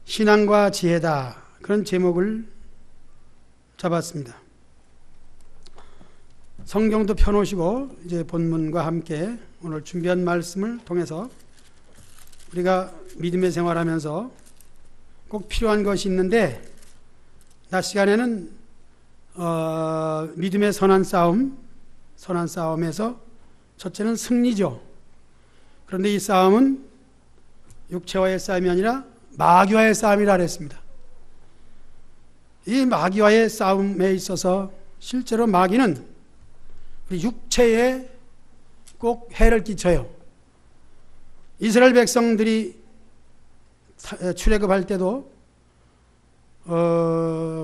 신앙과 지혜다, 그런 제목을 잡았습니다. 성경도 펴놓으시고 이제 본문과 함께 오늘 준비한 말씀을 통해서 우리가 믿음의 생활하면서 꼭 필요한 것이 있는데, 낮 시간에는 믿음의 선한 싸움에서 첫째는 승리죠. 그런데 이 싸움은 육체와의 싸움이 아니라 마귀와의 싸움이라 그랬습니다. 이 마귀와의 싸움에 있어서 실제로 마귀는 우리 육체에 꼭 해를 끼쳐요. 이스라엘 백성들이 출애굽할 때도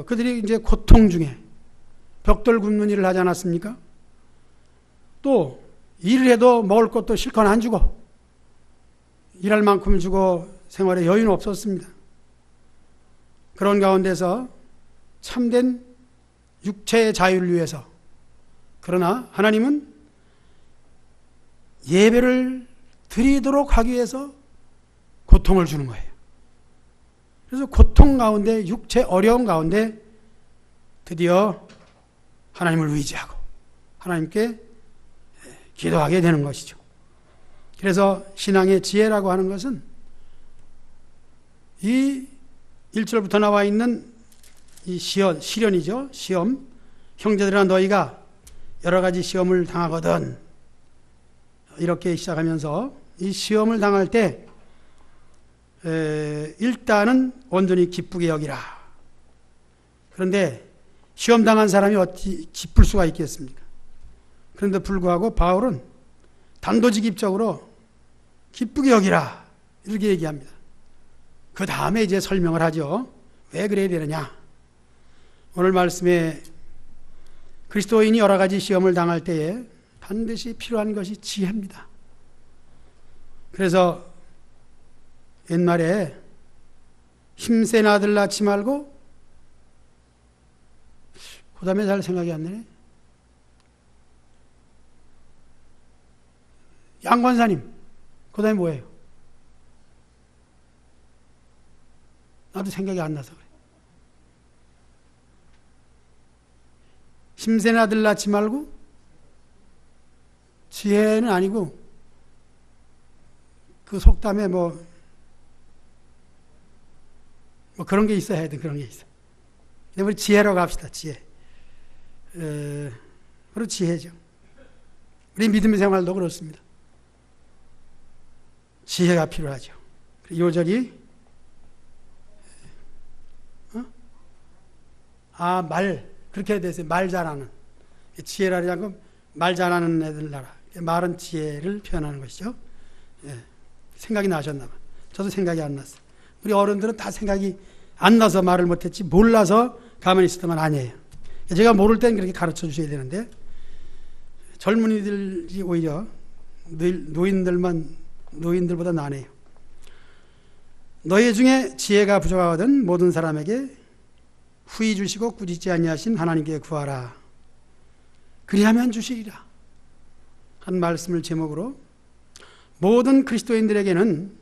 그들이 이제 고통 중에 벽돌 굽는 일을 하지 않았습니까? 또 일을 해도 먹을 것도 실컷 안 주고 일할 만큼 주고 생활에 여유는 없었습니다. 그런 가운데서 참된 육체의 자유를 위해서, 그러나 하나님은 예배를 드리도록 하기 위해서 고통을 주는 거예요. 그래서 고통 가운데, 육체 어려움 가운데 드디어 하나님을 의지하고 하나님께 기도하게 되는 것이죠. 그래서 신앙의 지혜라고 하는 것은 이 1절부터 나와 있는 이 시련이죠. 시험. 형제들아 너희가 여러 가지 시험을 당하거든, 이렇게 시작하면서 이 시험을 당할 때 일단은 온전히 기쁘게 여기라. 그런데 시험 당한 사람이 어찌 기쁠 수가 있겠습니까? 그런데 불구하고 바울은 단도직입적으로 기쁘게 여기라, 이렇게 얘기합니다. 그 다음에 이제 설명을 하죠. 왜 그래야 되느냐. 오늘 말씀에 그리스도인이 여러 가지 시험을 당할 때에 반드시 필요한 것이 지혜입니다. 그래서 옛말에 힘센 아들 낳지 말고, 그 다음에 잘 생각이 안 나네. 양관사님, 그 다음에 뭐예요? 나도 생각이 안 나서 그래. 힘센 아들 낳지 말고, 지혜는 아니고 그 속담에 뭐 그런 게 있어야 돼. 그런 게 있어. 근데 우리 지혜로 갑시다. 지혜. 바로 지혜죠. 우리 믿음의 생활도 그렇습니다. 지혜가 필요하죠. 요절이 그렇게 해야 되세요. 말 잘하는. 지혜라지 않고 말 잘하는 애들 나라. 말은 지혜를 표현하는 것이죠. 생각이 나셨나 봐. 저도 생각이 안 났어요. 우리 어른들은 다 생각이 안 나서 말을 못했지, 몰라서 가만히 있었다면 아니에요. 제가 모를 땐 그렇게 가르쳐 주셔야 되는데, 젊은이들이 오히려 노인들보다 나네요. 너희 중에 지혜가 부족하거든 모든 사람에게 후히 주시고 꾸짖지 아니하신 하나님께 구하라. 그리하면 주시리라. 한 말씀을 제목으로 모든 그리스도인들에게는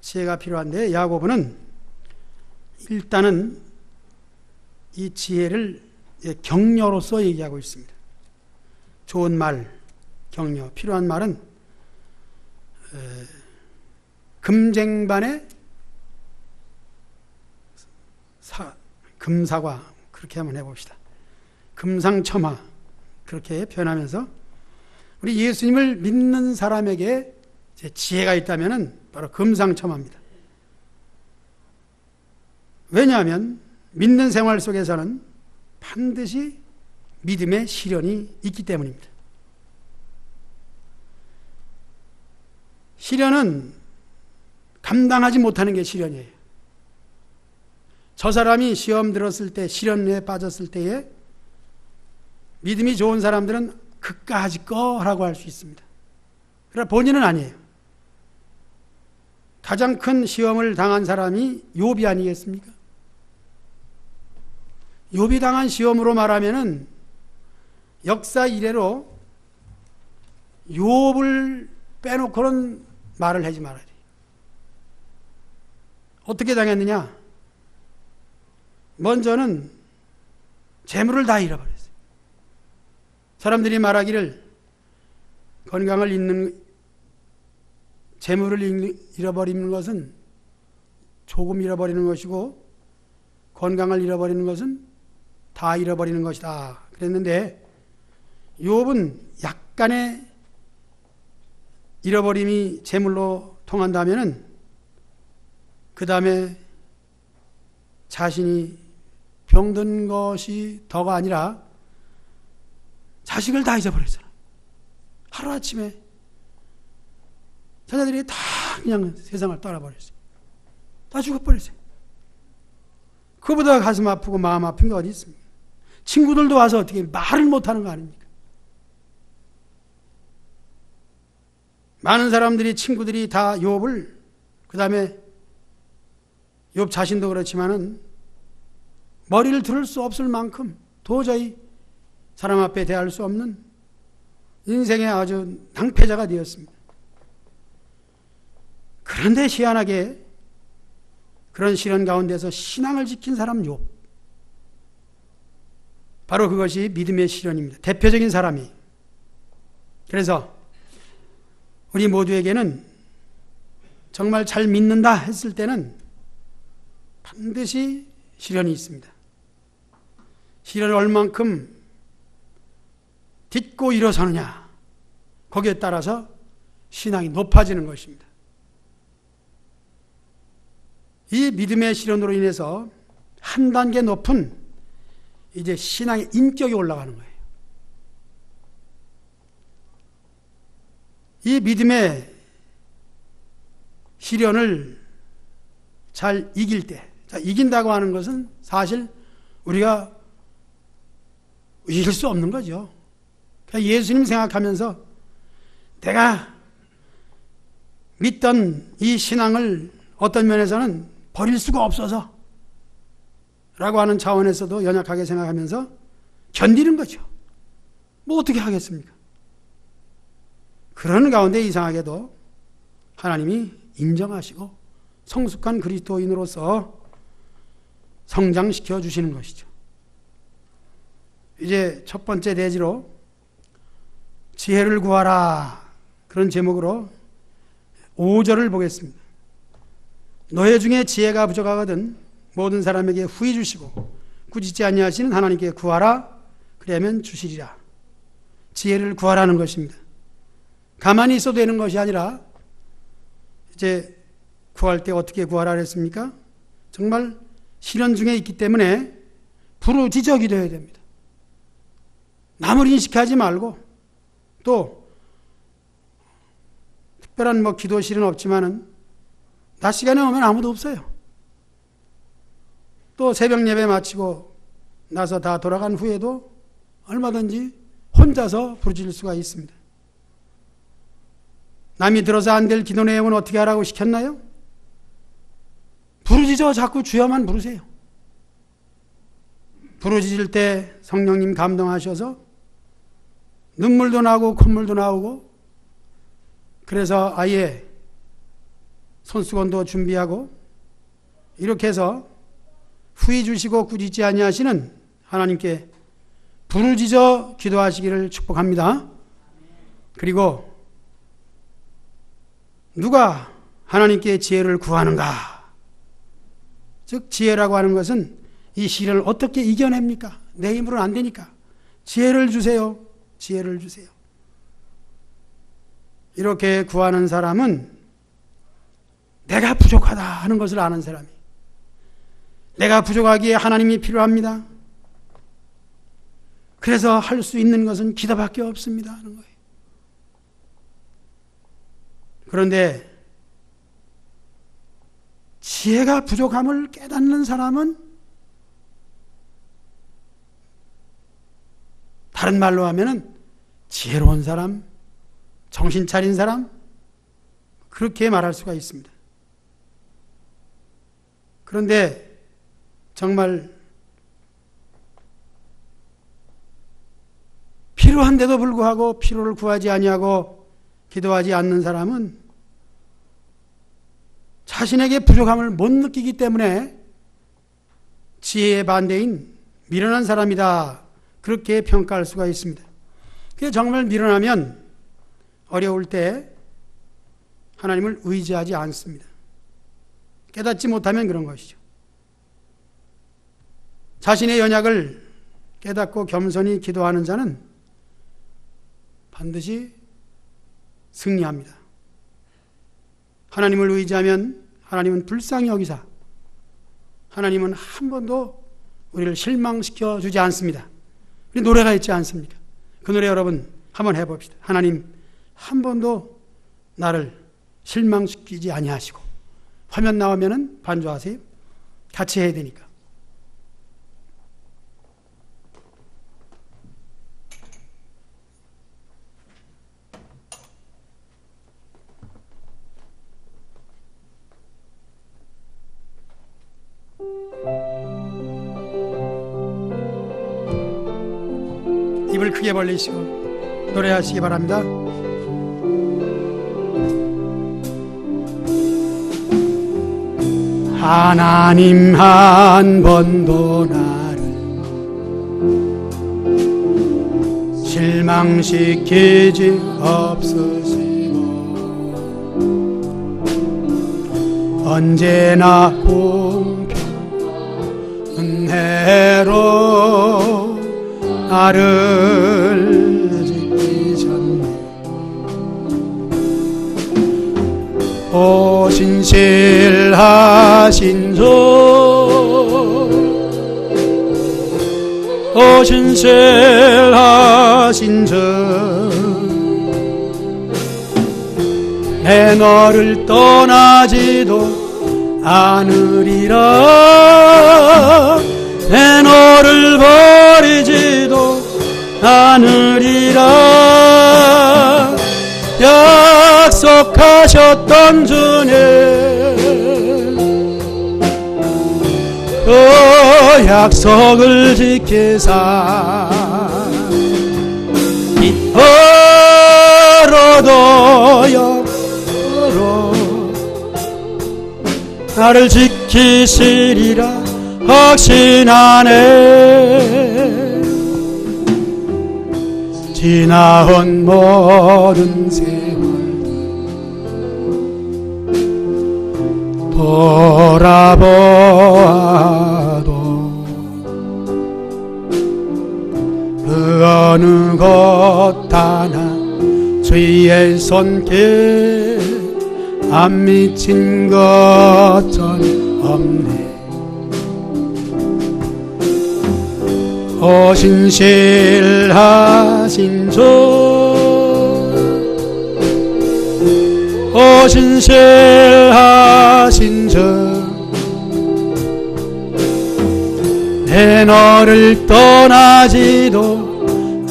지혜가 필요한데, 야고보는 일단은 이 지혜를 격려로서 얘기하고 있습니다. 좋은 말, 격려. 필요한 말은 금쟁반의 금사과, 그렇게 한번 해봅시다. 금상첨화, 그렇게 표현하면서 우리 예수님을 믿는 사람에게 지혜가 있다면 바로 금상첨화입니다. 왜냐하면 믿는 생활 속에서는 반드시 믿음의 시련이 있기 때문입니다. 시련은 감당하지 못하는 게 시련이에요. 저 사람이 시험 들었을 때, 시련에 빠졌을 때에 믿음이 좋은 사람들은 그까짓 거라고 할 수 있습니다. 그러나 본인은 아니에요. 가장 큰 시험을 당한 사람이 욥이 아니겠습니까? 욥이 당한 시험으로 말하면은 역사 이래로 욥을 빼놓고는 말을 하지 말아야 돼요. 어떻게 당했느냐? 먼저는 재물을 다 잃어버렸어요. 사람들이 말하기를 건강을 잃는, 재물을 잃어버리는 것은 조금 잃어버리는 것이고 건강을 잃어버리는 것은 다 잃어버리는 것이다 그랬는데, 욥은 약간의 잃어버림이 재물로 통한다면은 그 다음에 자신이 병든 것이 더가 아니라 자식을 다 잊어버렸잖아요. 하루아침에 자녀들이 다 그냥 세상을 떠나버렸어요. 다 죽어버렸어요. 그보다 가슴 아프고 마음 아픈 게 어디 있습니까? 친구들도 와서 어떻게 말을 못하는 거 아닙니까? 많은 사람들이, 친구들이 다 욥을, 그 다음에 욥 자신도 그렇지만은 머리를 들을 수 없을 만큼 도저히 사람 앞에 대할 수 없는 인생의 아주 낭패자가 되었습니다. 그런데 희한하게 그런 시련 가운데서 신앙을 지킨 사람 욥, 바로 그것이 믿음의 시련입니다. 대표적인 사람이. 그래서 우리 모두에게는 정말 잘 믿는다 했을 때는 반드시 시련이 있습니다. 시련을 얼만큼 딛고 일어서느냐, 거기에 따라서 신앙이 높아지는 것입니다. 이 믿음의 시련으로 인해서 한 단계 높은 이제 신앙의 인격이 올라가는 거예요. 이 믿음의 시련을 잘 이길 때, 이긴다고 하는 것은 사실 우리가 이길 수 없는 거죠. 그냥 예수님 생각하면서 내가 믿던 이 신앙을 어떤 면에서는 버릴 수가 없어서 라고 하는 차원에서도 연약하게 생각하면서 견디는 거죠. 뭐 어떻게 하겠습니까? 그런 가운데 이상하게도 하나님이 인정하시고 성숙한 그리스도인으로서 성장시켜 주시는 것이죠. 이제 첫 번째 대지로 지혜를 구하라, 그런 제목으로 5절을 보겠습니다. 너희 중에 지혜가 부족하거든 모든 사람에게 후히 주시고 꾸짖지 아니하시는 하나님께 구하라, 그러면 주시리라. 지혜를 구하라는 것입니다. 가만히 있어도 되는 것이 아니라 이제 구할 때 어떻게 구하라 그랬습니까? 정말 시련 중에 있기 때문에 부르짖어 기도해야 됩니다. 남을 인식하지 말고, 또 특별한 기도실은 없지만은 낮 시간에 오면 아무도 없어요. 또 새벽 예배 마치고 나서 다 돌아간 후에도 얼마든지 혼자서 부르짖을 수가 있습니다. 남이 들어서 안 될 기도 내용은 어떻게 하라고 시켰나요? 부르짖어 자꾸 주여만 부르세요. 부르짖을 때 성령님 감동하셔서 눈물도 나고 콧물도 나오고, 그래서 아예 손수건도 준비하고 이렇게 해서 후히 주시고 꾸짖지 아니하시는 하나님께 부르짖어 기도하시기를 축복합니다. 그리고 누가 하나님께 지혜를 구하는가? 즉 지혜라고 하는 것은 이 시련을 어떻게 이겨냅니까? 내 힘으로는 안 되니까 지혜를 주세요. 지혜를 주세요. 이렇게 구하는 사람은 내가 부족하다 하는 것을 아는 사람이, 내가 부족하기에 하나님이 필요합니다. 그래서 할 수 있는 것은 기도밖에 없습니다 하는 거예요. 그런데 지혜가 부족함을 깨닫는 사람은, 다른 말로 하면은 지혜로운 사람, 정신 차린 사람, 그렇게 말할 수가 있습니다. 그런데 정말 필요한데도 불구하고 필요를 구하지 아니하고 기도하지 않는 사람은 자신에게 부족함을 못 느끼기 때문에 지혜의 반대인 미련한 사람이다, 그렇게 평가할 수가 있습니다. 그게 정말 미련하면 어려울 때 하나님을 의지하지 않습니다. 깨닫지 못하면 그런 것이죠. 자신의 연약을 깨닫고 겸손히 기도하는 자는 반드시 승리합니다. 하나님을 의지하면 하나님은 불쌍히 여기사 하나님은 한 번도 우리를 실망시켜 주지 않습니다. 우리 노래가 있지 않습니까? 그 노래 여러분 한번 해봅시다. 하나님 한 번도 나를 실망시키지 아니하시고. 화면 나오면은 반주하세요. 같이 해야 되니까. 입을 크게 벌리시고 노래하시기 바랍니다. 하나님 한 번도 나를 실망시키지 없으시고 언제나 공평 은혜로 나를 지키셨네. 오 신실하신 주, 오 신실하신 주, 내 너를 떠나지도 않으리라. 내 너를 버리지도 않으리라. 약속하셨던 주님, 그 약속을 지키사 이후로도 영으로 나를 지키시리라 확신하네. 지나온 모든 세월들 돌아보아도 그 어느 것 하나 주의 손길 안 미친 것 전 없네. 오 신실하신 주, 오 신실하신 주, 내 너를 떠나지도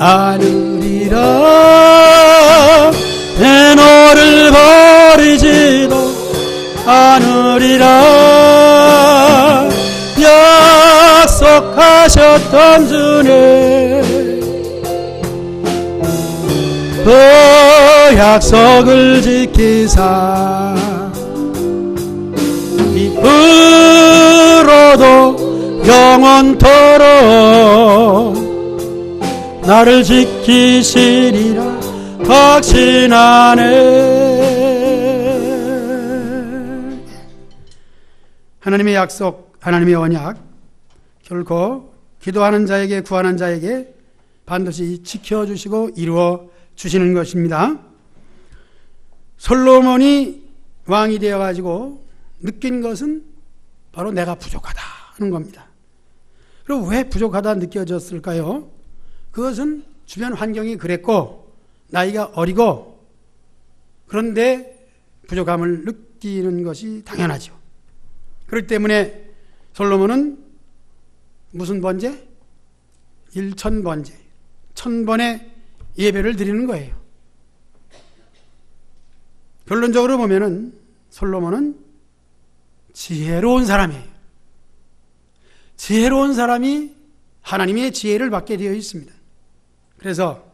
않으리라. 내 너를 버리지도 않으리라. 약속하셨던 주님, 그 약속을 지키사 이후로도 영원토록 나를 지키시리라 확신하네. 하나님의 약속, 하나님의 언약, 결코 기도하는 자에게, 구하는 자에게 반드시 지켜주시고 이루어 주시는 것입니다. 솔로몬이 왕이 되어가지고 느낀 것은 바로 내가 부족하다 하는 겁니다. 그리고 왜 부족하다 느껴졌을까요? 그것은 주변 환경이 그랬고 나이가 어리고 그런데 부족함을 느끼는 것이 당연하죠. 그렇기 때문에 솔로몬은 무슨 번제? 1000번제, 1000번의 예배를 드리는 거예요. 결론적으로 보면은 솔로몬은 지혜로운 사람이에요. 지혜로운 사람이 하나님의 지혜를 받게 되어 있습니다. 그래서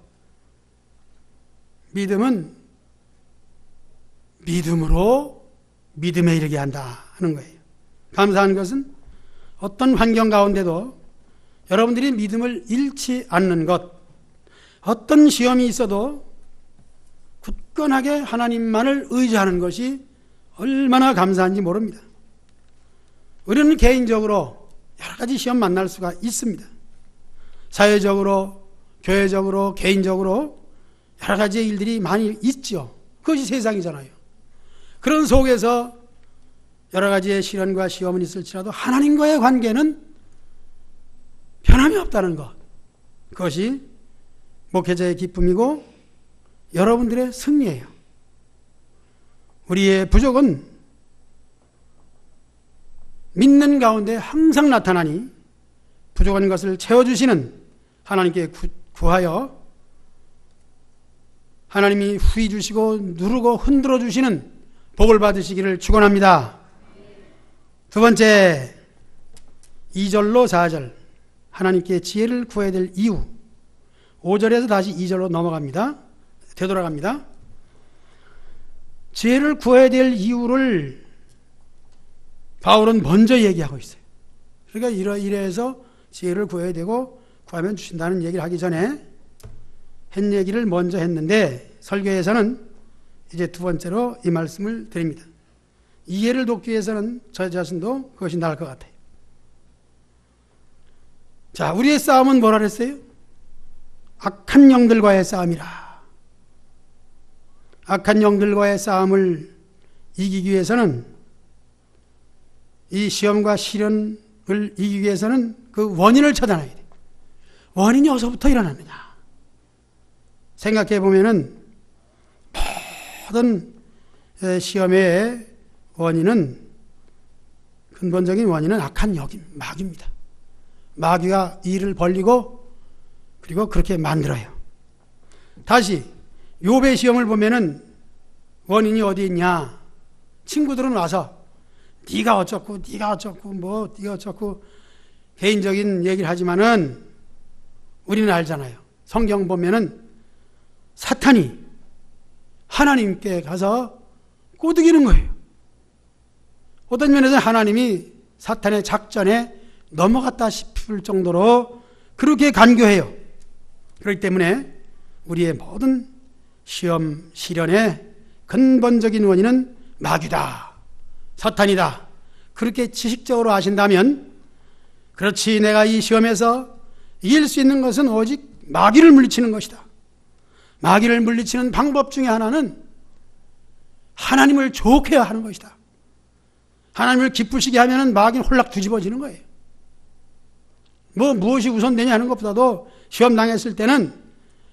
믿음은 믿음으로 믿음에 이르게 한다 하는 거예요. 감사한 것은 어떤 환경 가운데도 여러분들이 믿음을 잃지 않는 것, 어떤 시험이 있어도 굳건하게 하나님만을 의지하는 것이 얼마나 감사한지 모릅니다. 우리는 개인적으로 여러 가지 시험 만날 수가 있습니다. 사회적으로, 교회적으로, 개인적으로 여러 가지의 일들이 많이 있죠. 그것이 세상이잖아요. 그런 속에서 여러 가지의 시련과 시험은 있을지라도 하나님과의 관계는 변함이 없다는 것, 그것이 목회자의 기쁨이고 여러분들의 승리예요. 우리의 부족은 믿는 가운데 항상 나타나니 부족한 것을 채워주시는 하나님께 구하여 하나님이 후히 주시고 누르고 흔들어 주시는 복을 받으시기를 축원합니다. 두 번째, 2절로 4절 하나님께 지혜를 구해야 될 이유. 5절에서 다시 2절로 넘어갑니다. 되돌아갑니다. 지혜를 구해야 될 이유를 바울은 먼저 얘기하고 있어요. 그러니까 이래서 지혜를 구해야 되고 구하면 주신다는 얘기를 하기 전에 한 얘기를 먼저 했는데 설교에서는 이제 두 번째로 이 말씀을 드립니다. 이해를 돕기 위해서는 저 자신도 그것이 나을 것 같아요. 자, 우리의 싸움은 뭐라 그랬어요? 악한 영들과의 싸움이라. 악한 영들과의 싸움을 이기기 위해서는, 이 시험과 시련을 이기기 위해서는 그 원인을 찾아내야 돼요. 원인이 어디서부터 일어났느냐. 생각해 보면은 모든 시험의 원인은, 근본적인 원인은 악한 영입니다. 마귀입니다. 마귀가 일을 벌리고 그리고 그렇게 만들어요. 다시 욥의 시험을 보면은 원인이 어디 있냐? 친구들은 와서 네가 어쩌고 네가 어쩌고 뭐 네가 어쩌고 개인적인 얘기를 하지만은 우리는 알잖아요. 성경 보면은 사탄이 하나님께 가서 꼬드기는 거예요. 어떤 면에서 하나님이 사탄의 작전에 넘어갔다 싶을 정도로 그렇게 간교해요. 그렇기 때문에 우리의 모든 시험, 시련의 근본적인 원인은 마귀다, 사탄이다, 그렇게 지식적으로 아신다면, 그렇지, 내가 이 시험에서 이길 수 있는 것은 오직 마귀를 물리치는 것이다. 마귀를 물리치는 방법 중에 하나는 하나님을 좋게 하는 것이다. 하나님을 기쁘시게 하면 마귀는 홀락 뒤집어지는 거예요. 무엇이 우선되냐 하는 것보다도 시험 당했을 때는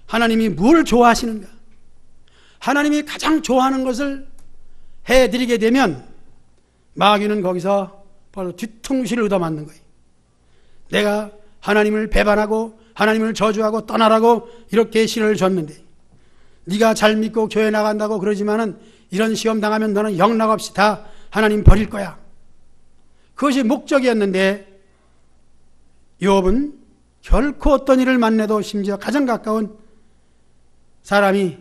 하나님이 뭘 좋아하시는가, 하나님이 가장 좋아하는 것을 해드리게 되면 마귀는 거기서 바로 뒤통수를 얻어맞는 거예요. 내가 하나님을 배반하고 하나님을 저주하고 떠나라고 이렇게 시련을 줬는데, 네가 잘 믿고 교회 나간다고 그러지만은 이런 시험 당하면 너는 영락없이 다 하나님 버릴 거야. 그것이 목적이었는데 욥은 결코 어떤 일을 만나도, 심지어 가장 가까운 사람이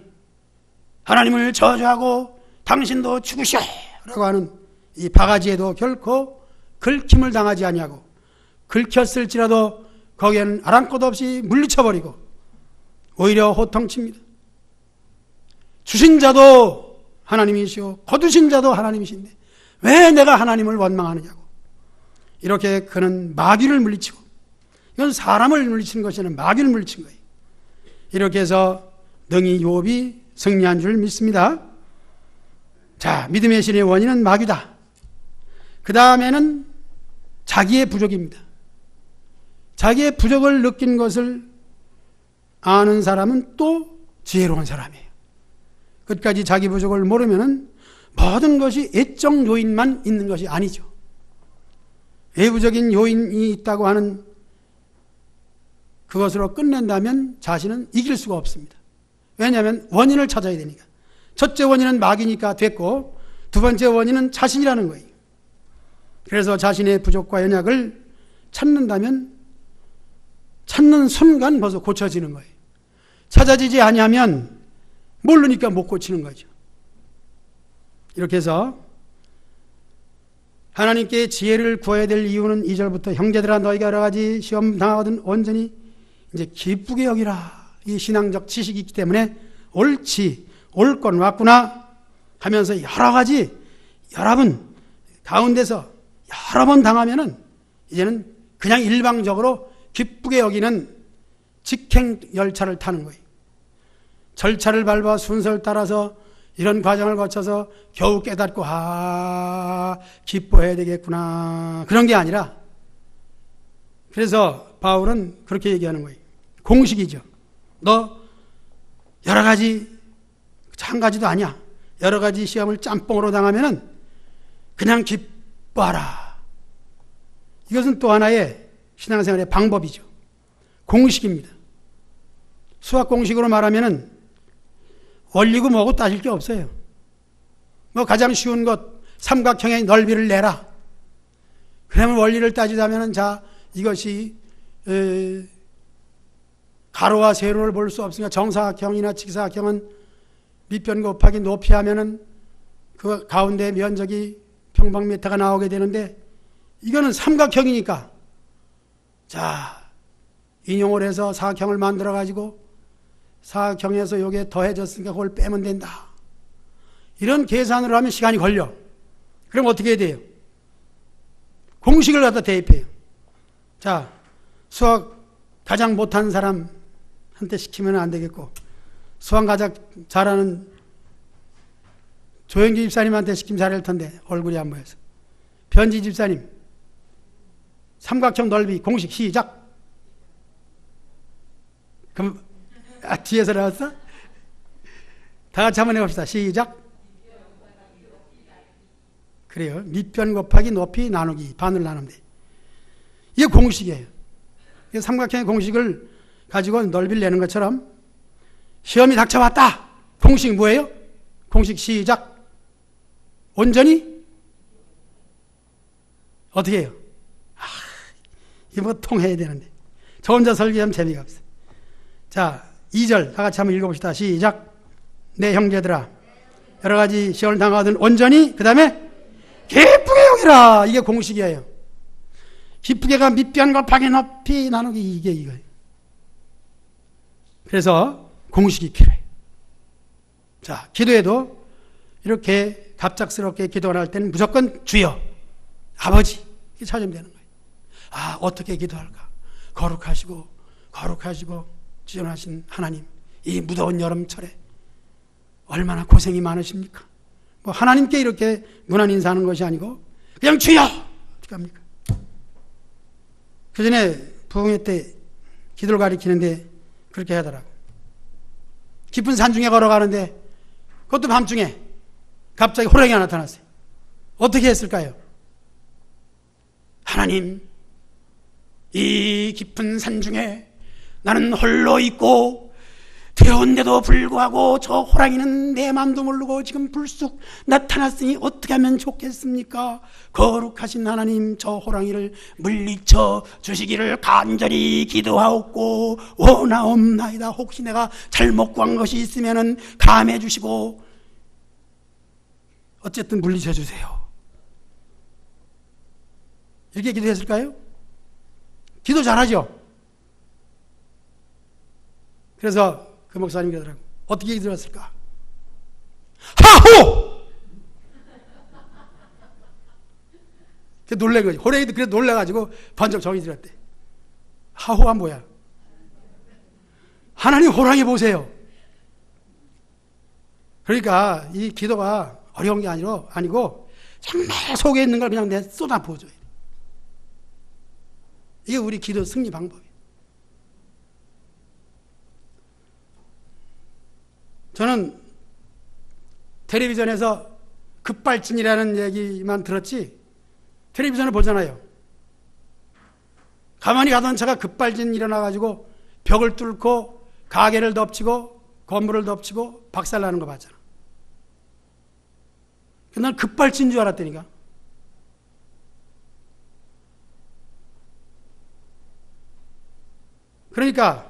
하나님을 저주하고 당신도 죽으시오 라고 하는 이 바가지에도 결코 긁힘을 당하지 아니하고, 긁혔을지라도 거기에는 아랑곳 없이 물리쳐버리고 오히려 호통칩니다. 주신 자도 하나님이시오, 거두신 자도 하나님이신데 왜 내가 하나님을 원망하느냐고, 이렇게 그는 마귀를 물리치고, 이건 사람을 물리치는 것이 아니라 마귀를 물리친 거예요. 이렇게 해서 능히 욥이 승리한 줄 믿습니다. 자, 믿음의 신의 원인은 마귀다. 그 다음에는 자기의 부족입니다. 자기의 부족을 느낀 것을 아는 사람은 또 지혜로운 사람이에요. 끝까지 자기 부족을 모르면은 모든 것이 애적 요인만 있는 것이 아니죠. 외부적인 요인이 있다고 하는 그것으로 끝낸다면 자신은 이길 수가 없습니다. 왜냐하면 원인을 찾아야 되니까. 첫째 원인은 마귀니까 됐고, 두 번째 원인은 자신이라는 거예요. 그래서 자신의 부족과 연약을 찾는다면 찾는 순간 벌써 고쳐지는 거예요. 찾아지지 아니하면 모르니까 못 고치는 거죠. 이렇게 해서 하나님께 지혜를 구해야 될 이유는 2절부터 형제들아 너희가 여러 가지 시험 당하거든 온전히 이제 기쁘게 여기라. 이 신앙적 지식이 있기 때문에 옳지, 올 건 왔구나 하면서 여러 가지 여러분 가운데서 여러 번 당하면은 이제는 그냥 일방적으로 기쁘게 여기는 직행 열차를 타는 거예요. 절차를 밟아 순서를 따라서 이런 과정을 거쳐서 겨우 깨닫고 기뻐해야 되겠구나 그런 게 아니라, 그래서 바울은 그렇게 얘기하는 거예요. 공식이죠. 너 여러 가지, 한 가지도 아니야. 여러 가지 시험을 짬뽕으로 당하면은 그냥 기뻐하라. 이것은 또 하나의 신앙생활의 방법이죠. 공식입니다. 수학 공식으로 말하면은 원리고 뭐고 따질 게 없어요. 뭐 가장 쉬운 것, 삼각형의 넓이를 내라. 그러면 원리를 따지자면은 자, 이것이 가로와 세로를 볼 수 없으니까 정사각형이나 직사각형은 밑변 곱하기 높이 하면은 그 가운데 면적이 평방미터가 나오게 되는데, 이거는 삼각형이니까 자, 인용을 해서 사각형을 만들어 가지고 사각형에서 요게 더해졌으니까 그걸 빼면 된다. 이런 계산을 하면 시간이 걸려. 그럼 어떻게 해야 돼요? 공식을 갖다 대입해요. 자, 수학 가장 못하는 사람한테 시키면 안 되겠고, 수학 가장 잘하는 조영기 집사님한테 시키면 잘할 텐데 얼굴이 안 보여서. 변지 집사님, 삼각형 넓이 공식 시작. 그럼 뒤에서 나왔어? 다 같이 한번 해봅시다. 시작. 그래요. 밑변 곱하기 높이 나누기, 반으로 나누면 돼. 이게 공식이에요. 삼각형의 공식을 가지고 넓이를 내는 것처럼 시험이 닥쳐왔다. 공식 뭐예요? 공식 시작. 온전히 어떻게 해요? 이거 뭐 통해야 되는데 저 혼자 설계하면 재미가 없어요. 자, 2절 다 같이 한번 읽어봅시다. 시작. 내 형제들아 여러 가지 시험을 당하거든 온전히, 그 다음에 기쁘게 여기라. 이게 공식이에요. 기쁘게가 밑변 곱하기 높이 나누기, 이게 이거예요. 그래서 공식이 필요해요. 자, 기도에도 이렇게 갑작스럽게 기도를 할 때는 무조건 주여, 아버지 이렇게 찾으면 되는 거예요. 어떻게 기도할까? 거룩하시고 지존하신 하나님, 이 무더운 여름철에 얼마나 고생이 많으십니까? 뭐 하나님께 이렇게 무난 인사하는 것이 아니고 그냥 주여! 어떻게 합니까? 그 전에 부흥회 때 기도를 가리키는데 그렇게 하더라고. 깊은 산 중에 걸어가는데 그것도 밤중에 갑자기 호랑이가 나타났어요. 어떻게 했을까요? 하나님, 이 깊은 산 중에 나는 홀로 있고 되었는데도 불구하고 저 호랑이는 내 마음도 모르고 지금 불쑥 나타났으니 어떻게 하면 좋겠습니까? 거룩하신 하나님, 저 호랑이를 물리쳐 주시기를 간절히 기도하옵고 원하옵나이다. 혹시 내가 잘못 구한 것이 있으면 감해 주시고 어쨌든 물리쳐 주세요. 이렇게 기도했을까요? 기도 잘하죠? 그래서 그 목사님이 그러더라고요. 어떻게 기도했을까? 하호! 놀란 거지. 호랑이도 그래서 놀라가지고 번쩍 정이 들었대. 하호가 뭐야? 하나님 호랑이 보세요. 그러니까 이 기도가 어려운 게 아니고 정말 속에 있는 걸 그냥 내 쏟아 부어줘야 돼. 이게 우리 기도 승리 방법이에요. 저는 텔레비전에서 급발진이라는 얘기만 들었지 텔레비전을 보잖아요. 가만히 가던 차가 급발진 일어나가지고 벽을 뚫고 가게를 덮치고 건물을 덮치고 박살나는 거 봤잖아. 난 급발진 줄 알았다니까. 그러니까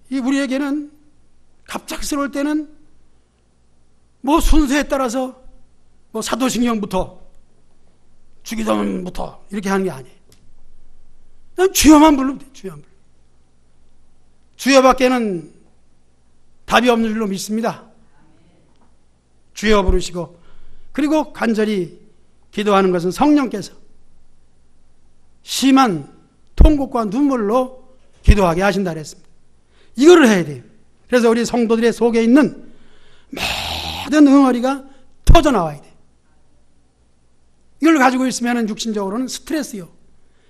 이 우리에게는 갑작스러울 때는 뭐 순서에 따라서 뭐 사도신경부터 주기도문부터 이렇게 하는 게 아니에요. 그냥 주여만 부르면 돼요. 주여만 부르면. 주여밖에는 답이 없는 줄로 믿습니다. 주여 부르시고 그리고 간절히 기도하는 것은 성령께서 심한 통곡과 눈물로 기도하게 하신다 그랬습니다. 이거를 해야 돼요. 그래서 우리 성도들의 속에 있는 모든 응어리가 터져 나와야 돼요. 이걸 가지고 있으면 육신적으로는 스트레스요.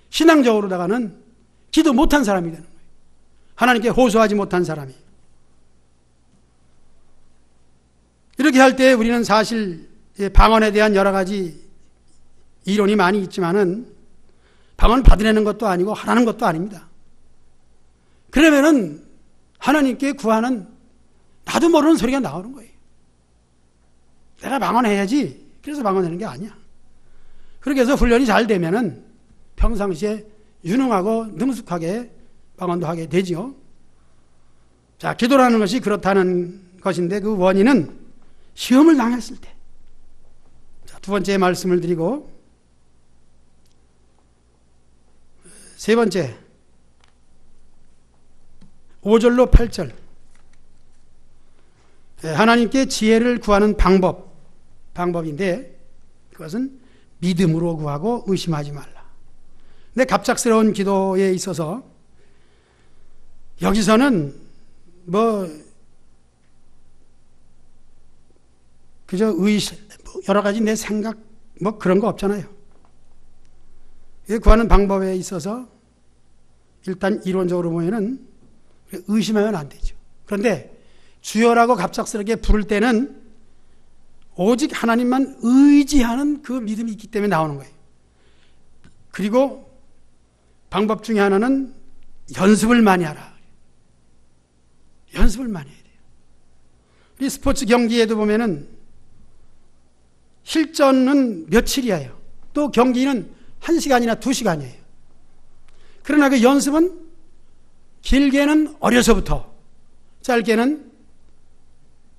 신앙적으로다가는 기도 못한 사람이 되는 거예요. 하나님께 호소하지 못한 사람이. 이렇게 할 때 우리는 사실 방언에 대한 여러 가지 이론이 많이 있지만은 방언 받으려는 것도 아니고 하라는 것도 아닙니다. 그러면은 하나님께 구하는 나도 모르는 소리가 나오는 거예요. 내가 방언해야지. 그래서 방언하는 게 아니야. 그렇게 해서 훈련이 잘 되면은 평상시에 유능하고 능숙하게 방언도 하게 되지요. 자, 기도라는 것이 그렇다는 것인데 그 원인은 시험을 당했을 때. 자, 두 번째 말씀을 드리고 세 번째 5절로 8절 하나님께 지혜를 구하는 방법인데 그것은 믿음으로 구하고 의심하지 말라. 근데 갑작스러운 기도에 있어서 여기서는 그저 여러 가지 내 생각 그런 거 없잖아요. 구하는 방법에 있어서 일단 이론적으로 보면은 의심하면 안 되죠. 그런데 주여라고 갑작스럽게 부를 때는 오직 하나님만 의지하는 그 믿음이 있기 때문에 나오는 거예요. 그리고 방법 중에 하나는 연습을 많이 하라. 연습을 많이 해야 돼요. 우리 스포츠 경기에도 보면은 실전은 며칠이에요. 또 경기는 1시간이나 2시간이에요. 그러나 그 연습은 길게는 어려서부터, 짧게는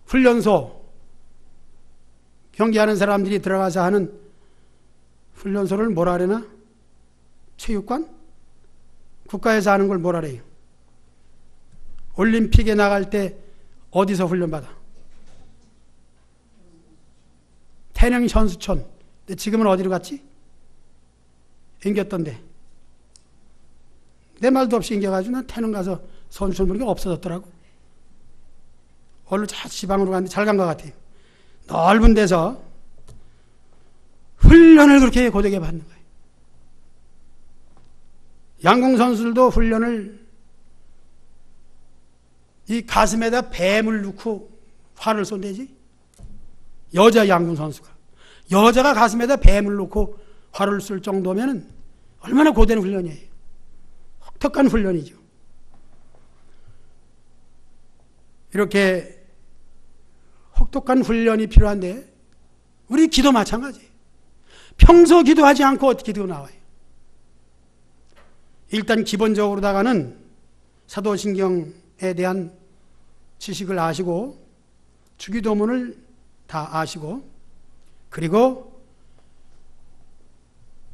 훈련소, 경기하는 사람들이 들어가서 하는 훈련소를 뭐라 그러나? 체육관? 국가에서 하는 걸 뭐라 그래요? 올림픽에 나갈 때 어디서 훈련받아? 태릉 현수촌. 근데 지금은 어디로 갔지? 옮겼던데. 내 말도 없이 옮겨가지고 난 태릉 가서 선수촌 보니까 없어졌더라고. 얼른 지방으로 갔는데 잘 간 것 같아요. 넓은 데서 훈련을 그렇게 고되게 받는 거예요. 양궁 선수들도 훈련을 이 가슴에다 뱀을 넣고 활을 쏜대지. 여자 양궁 선수가. 여자가 가슴에다 뱀을 넣고 활을 쏠 정도면 얼마나 고된 훈련이에요. 혹독한 훈련이죠. 이렇게 혹독한 훈련이 필요한데 우리 기도 마찬가지예요. 평소 기도하지 않고 어떻게 기도 나와요? 일단 기본적으로다가는 사도신경에 대한 지식을 아시고 주기도문을 다 아시고 그리고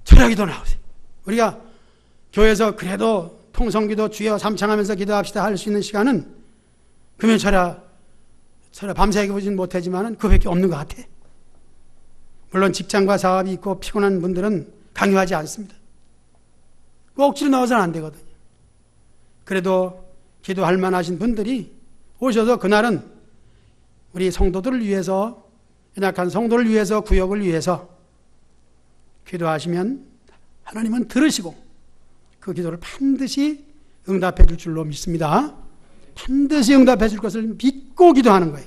철야기도 나오세요. 우리가 교회에서 그래도 통성기도 주여 삼창하면서 기도합시다 할 수 있는 시간은 금요 철야 밤새 보진 못하지만 그밖에 없는 것 같아. 물론 직장과 사업이 있고 피곤한 분들은 강요하지 않습니다. 억지로 나와서는 안 되거든요. 그래도 기도할 만하신 분들이 오셔서 그날은 우리 성도들을 위해서, 연약한 성도를 위해서, 구역을 위해서 기도하시면 하나님은 들으시고 그 기도를 반드시 응답해 줄 줄로 믿습니다. 반드시 응답해 줄 것을 믿고 기도하는 거예요.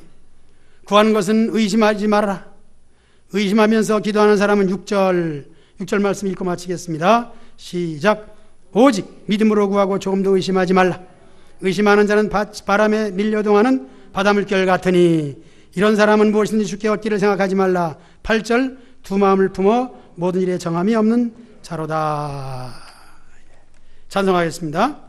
구하는 것은 의심하지 말아라. 의심하면서 기도하는 사람은 6절 말씀 읽고 마치겠습니다. 시작. 오직 믿음으로 구하고 조금도 의심하지 말라. 의심하는 자는 바람에 밀려동하는 바닷물결 같으니 이런 사람은 무엇이든지 주께 얻기를 생각하지 말라. 8절. 두 마음을 품어 모든 일에 정함이 없는 자로다. 찬송하겠습니다.